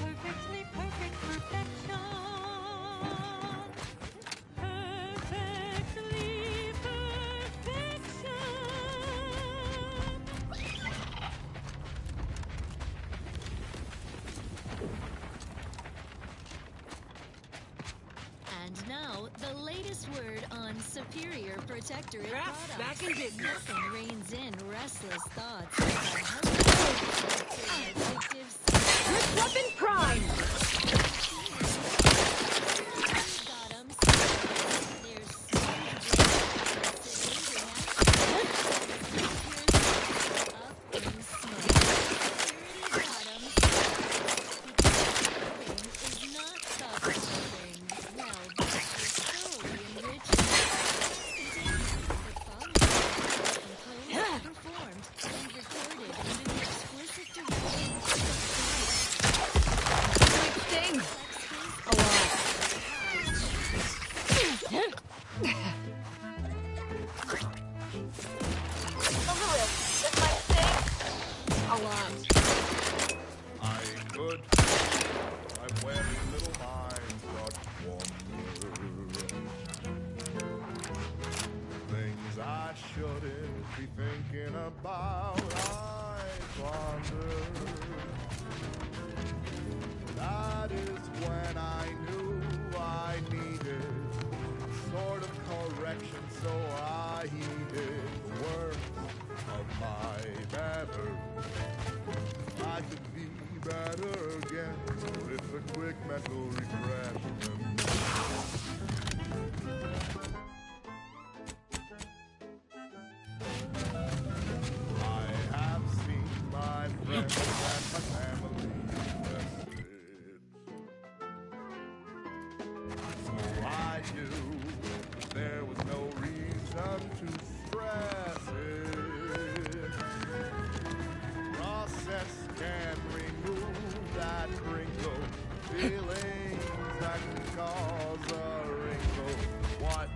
Perfectly perfect perfection. Perfectly perfection. And now, the latest word on Superior Protectorate Crafts products. back in business. Nothing reins in restless thoughts like a healthy, addictive Grip weapon prime. got 'em started. Their smooth blade sedating action. Up in smoke. Security got 'em started. Because building is not tough building. Well, just thoroughly enriching. Continues. The following composed, performed, and recorded under the explicit direction Might sting. Flex A lot. This might sting. A lot. I could. I went little minds got wonder. Things I shouldn't be thinking about, I ponder. That is when I knew I needed sort of correction, so I heeded the words of my better. I could be better again with a quick mental refreshment. I have seen my friends and my family tested. So I knew there was no reason to stress it. Process can remove that crinkle, feelings that can cause a wrinkle. What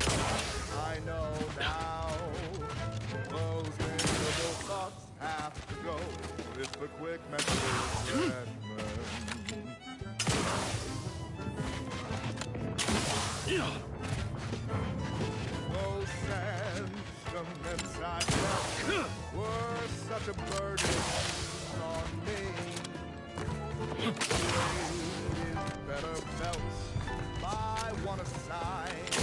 I know now, those miserable thoughts have to go with a quick mental refreshment. Those sentiments I felt were such a burden on me. The weight is better felt by one aside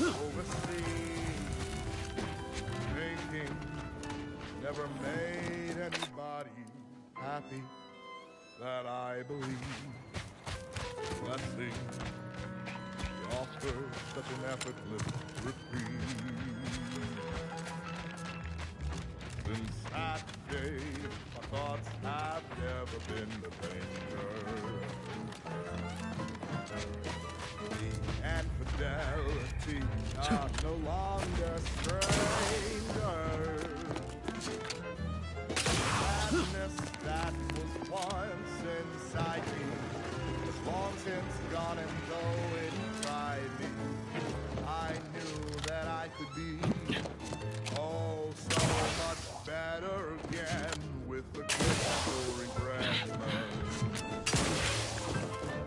overseas. Thinking never made anybody happy that I believe. Blessing offer such an effortless reprieve. Since that day, my thoughts have never been the danger. And fidelity are no longer strangers. Sadness that was once inside me is long since gone, and though it tried me, I knew that I could be oh so much better again with the quick mental refreshment.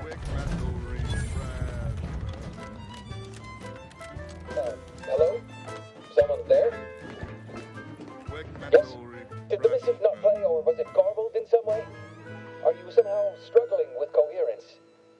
Quick mental refreshment. Hello? Someone there? Quick Yes? mental Did the missive not play, or was it garbled in some way? Are you somehow struggling with coherence?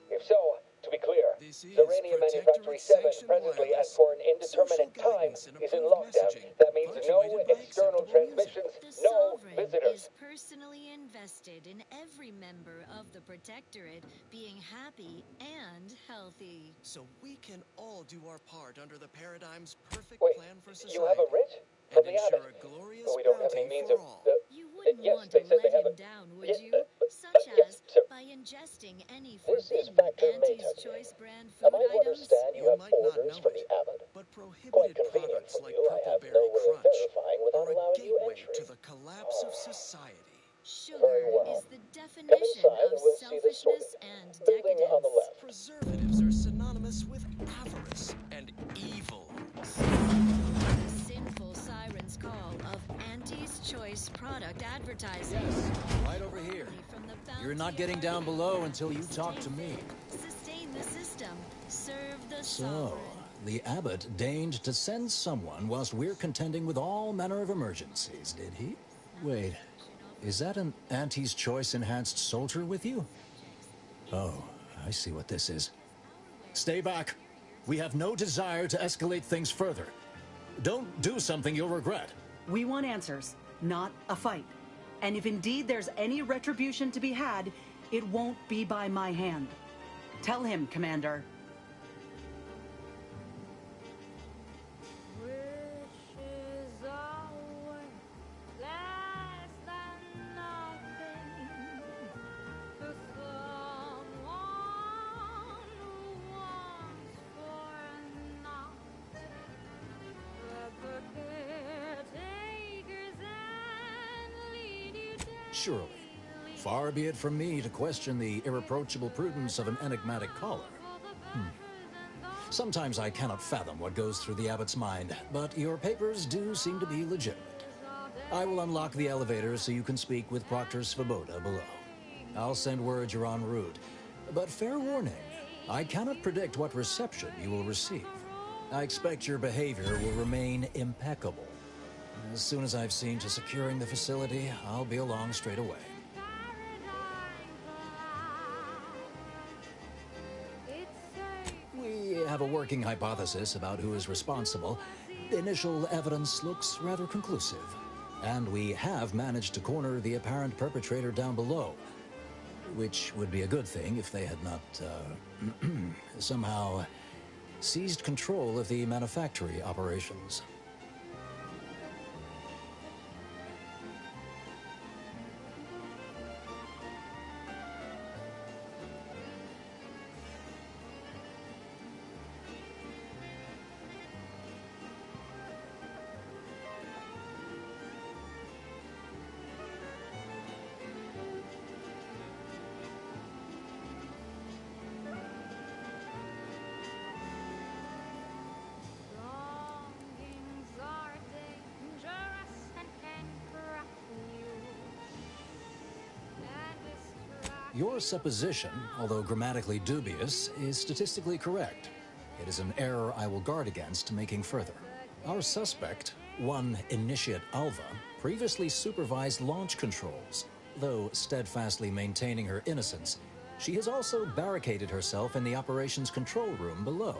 If so, to be clear, Serenia Manufactory 7 presently and for an indeterminate time is in lockdown. That means no external transmissions, The no Sovereign visitors. is personally invested in every member of the Protectorate being happy and healthy. So we can all do our part under the Paradigm's perfect Wait, plan for society. you have a writ? And From the ensure Abbot? a glorious We don't have any bounty means for of... all. You wouldn't yes, want they to said they let have him a... down, would Yes, you? Such yes, as sir. by ingesting any This is forbidden Factor Auntie's Maytuck. Choice brand Am food I to items. understand you You have might not orders know from it, the Abbot? but Quite prohibited convenient products for like you. I have no Purpleberry way of Crunch verifying without are a allowing you gateway entry. to the collapse of society. Sugar Very well. is the Come definition inside of and we'll see this sorted. selfishness and Building on the decadence. left. Preservatives are synonymous with avarice and evil. The sinful siren's call of Auntie's Choice product advertising. Right over here. Only from the You're not bounty getting of our down below neighbor. until you talk to Stay me. fit, sustain the system, serve the So, sovereign. the abbot deigned to send someone whilst we're contending with all manner of emergencies, did he? Wait, is that an Auntie's Choice enhanced soldier with you? Oh, I see what this is. Stay back. We have no desire to escalate things further. Don't do something you'll regret. We want answers, not a fight. And if indeed there's any retribution to be had, it won't be by my hand. Tell him, Commander. Wishes always less than nothing to someone who wants for naught. The caretakers and lead you down. Surely. Far be it from me to question the irreproachable prudence of an enigmatic caller. Sometimes I cannot fathom what goes through the abbot's mind, but your papers do seem to be legitimate. I will unlock the elevator so you can speak with Proctor Svoboda below. I'll send word you're en route. But fair warning, I cannot predict what reception you will receive. I expect your behavior will remain impeccable. As soon as I've seen to securing the facility, I'll be along straight away. We have a working hypothesis about who is responsible. The initial evidence looks rather conclusive. And we have managed to corner the apparent perpetrator down below. Which would be a good thing if they had not, somehow seized control of the manufactory operations. Longings are dangerous and can corrupt you and distract. Your supposition, although grammatically dubious, is statistically correct. It is an error I will guard against making further. Our suspect, one Initiate Alva, previously supervised launch controls. Though steadfastly maintaining her innocence, she has also barricaded herself in the operations control room below.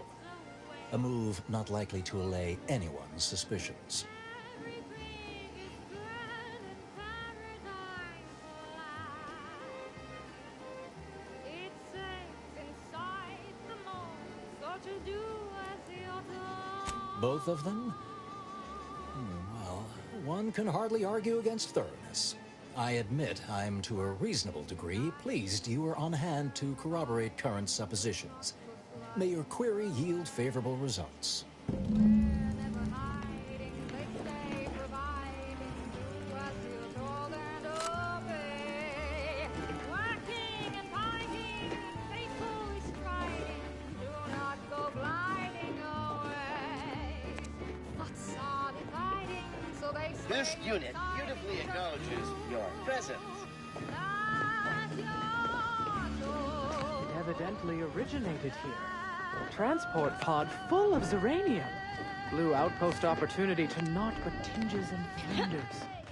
A move not likely to allay anyone's suspicions. Everything is good in paradise alive. It's safe inside the mold, so to do as you're told. Both of them? Well, one can hardly argue against thoroughness. I admit I'm to a reasonable degree pleased you are on hand to corroborate current suppositions. May your query yield favorable results. Never hiding, they stay providing. Do as you're told and obey. Working and fighting, faithfully striding. Do not go gliding away. Thoughts are dividing, so they stay This unit inside beautifully the acknowledges your presence. That's your soul. It evidently originated here. Transport pod full of Zeranium. Blue outpost opportunity to naught but tinges and thunders.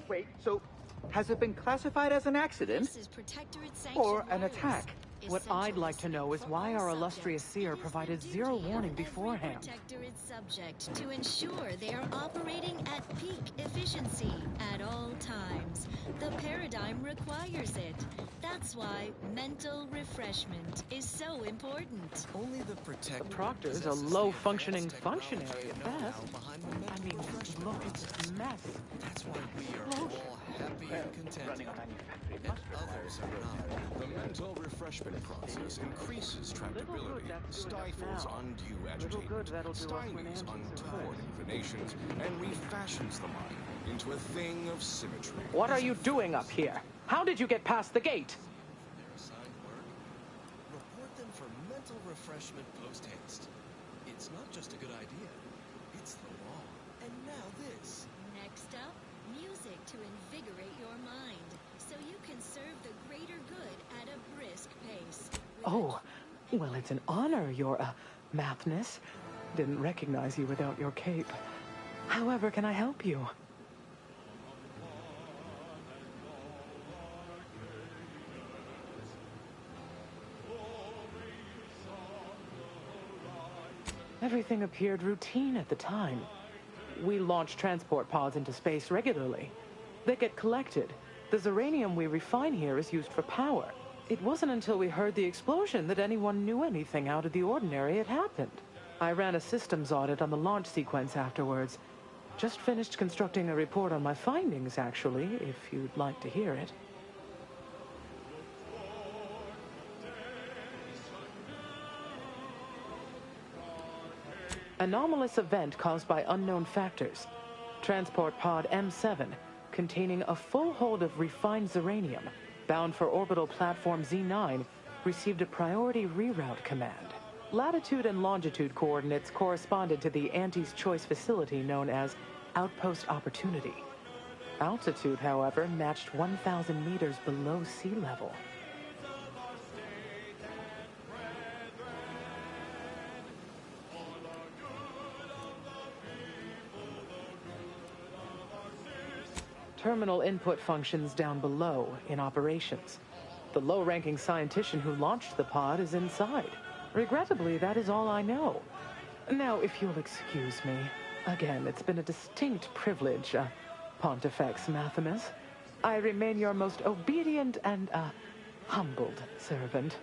Wait, so has it been classified as an accident? This is Protectorate Or sanctioned an waters. attack? What I'd like to know is why our illustrious seer It is provided the zero duty of warning every beforehand. Protectorate subject to ensure they are operating at peak efficiency at all times. The paradigm requires it. That's why mental refreshment is so important. Only the Protectorate Proctor's a possesses the low-functioning advanced functionary technology at and know-how best. behind the I mental mean, refreshment look at process. this mess. That's why we are all happy and contented. Running a manufacturing And must require others are not. The mental refreshment process increases tractability, stifles undue Little good agitation, that'll do us when stymies Angie untoward survives. inclinations, and refashions the mind into a thing of symmetry. What are you doing up here? How did you get past the gate? Their assigned work. Report them for mental refreshment post-haste. It's not just a good idea. It's the law. And now this. Next up, music to invigorate your mind so you can serve the greater good Oh, well, it's an honor, your, mathness. Didn't recognize you without your cape. However, can I help you? Everything appeared routine at the time. We launch transport pods into space regularly. They get collected. The Zeranium we refine here is used for power. It wasn't until we heard the explosion that anyone knew anything out of the ordinary had happened. I ran a systems audit on the launch sequence afterwards. Just finished constructing a report on my findings, actually, if you'd like to hear it. Anomalous event caused by unknown factors. Transport pod M7, containing a full hold of refined Zeranium, bound for orbital platform Z9, received a priority reroute command. Latitude and longitude coordinates corresponded to the Antes Choice facility known as Outpost Opportunity. Altitude, however, matched 1,000 meters below sea level. Terminal input functions down below in operations. The low-ranking scientist who launched the pod is inside. Regrettably, that is all I know. Now, if you'll excuse me, again, it's been a distinct privilege, Pontifex Maximus. I remain your most obedient and, humbled servant.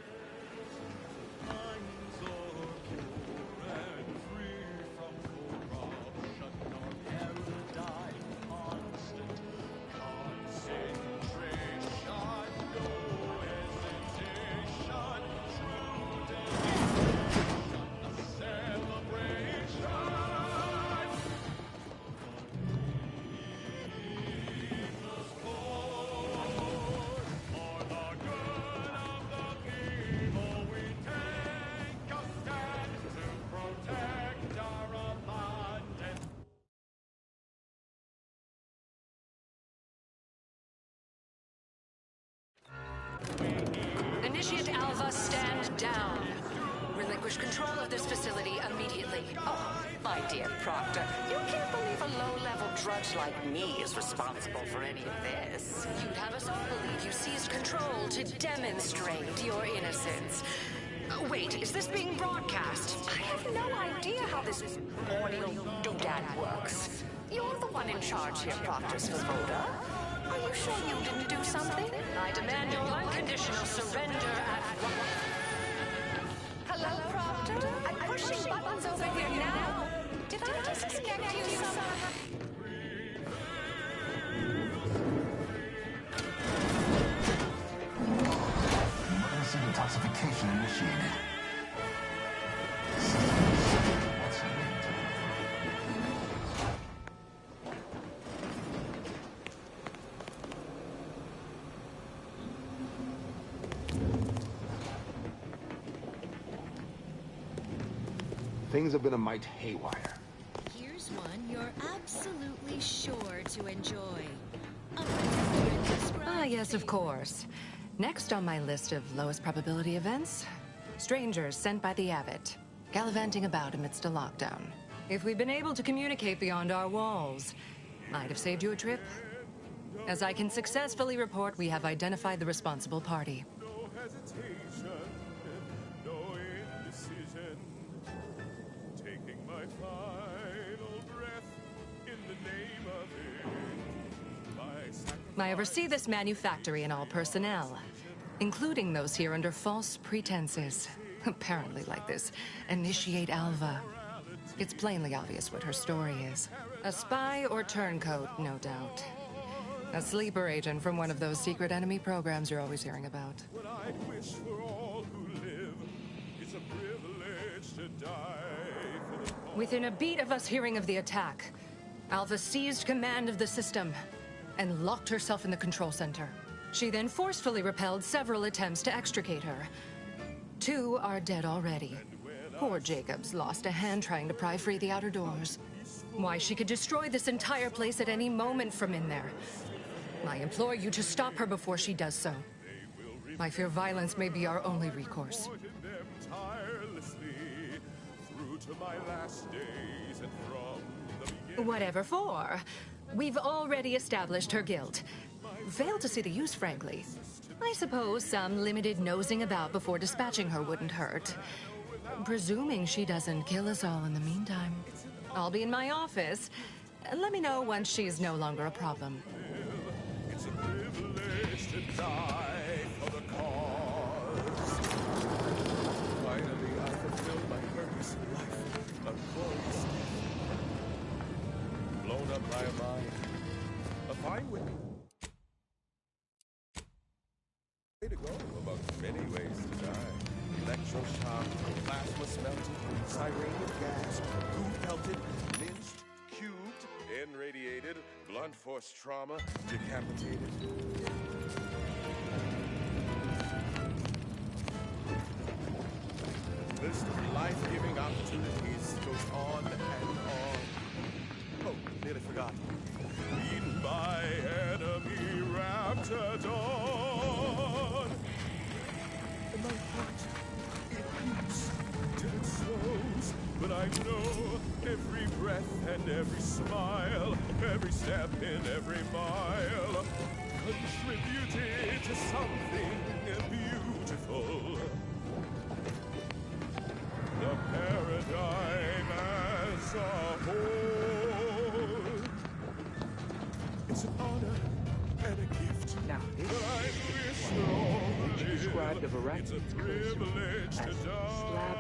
Initiate Alva, stand down. Relinquish control of this facility immediately. Oh, my dear Proctor, you can't believe a low-level drudge like me is responsible for any of this. You'd have us all believe you seized control to demonstrate your innocence. Wait, is this being broadcast? I have no idea how this audio doodad works. You're the one in charge here, Proctor Svoboda. Are you sure you didn't do something? I demand your unconditional surrender at once. Hello, Proctor? I'm pushing buttons over here now. Did I disconnect you somehow? Emergency detoxification initiated. Things have been a mite haywire. Here's one you're absolutely sure to enjoy. Ah, yes, of course. Next on my list of lowest probability events, strangers sent by the Abbot, gallivanting about amidst a lockdown. If we'd been able to communicate beyond our walls, might have saved you a trip. As I can successfully report, we have identified the responsible party. No hesitation, no indecision. Taking my final breath in the name of it. I oversee this manufactory and all personnel, including those here under false pretenses. Apparently like this. Initiate Alva. It's plainly obvious what her story is. A spy or turncoat, no doubt. A sleeper agent from one of those secret enemy programs you're always hearing about. What I wish for all who live is a privilege to die for the cause. Within a beat of us hearing of the attack, Alva seized command of the system and locked herself in the control center. She then forcefully repelled several attempts to extricate her. 2 are dead already. Poor Jacobs lost a hand trying to pry free the outer doors. Why, she could destroy this entire place at any moment from in there. I implore you to stop her before she does so. I fear violence may be our only recourse. Supported them tirelessly through to my last days and from the beginning. Whatever for. We've already established her guilt. Failed to see the use, frankly. I suppose some limited nosing about before dispatching her wouldn't hurt. Presuming she doesn't kill us all in the meantime. I'll be in my office. Let me know once she's no longer a problem. It's a privilege to die for the cause. Finally, I fulfilled my purpose in life. A glorious death. Blown up by a mine. A fine way to go among many ways to die. Electroshock, plasma smelted, cyranium gas, food pelted, lynched, cubed, irradiated, blunt force trauma, decapitated. List of life-giving opportunities goes on and on. Oh, nearly forgot. Beaten by enemy Raptidon. And my heart, it beats till it slows. But I know every breath and every smile, every step in every mile, contributed to something beautiful. The paradigm as a whole. It's an honor and a gift. Now, But I wish for all would you describe the variety it's a of curse privilege to as die. slab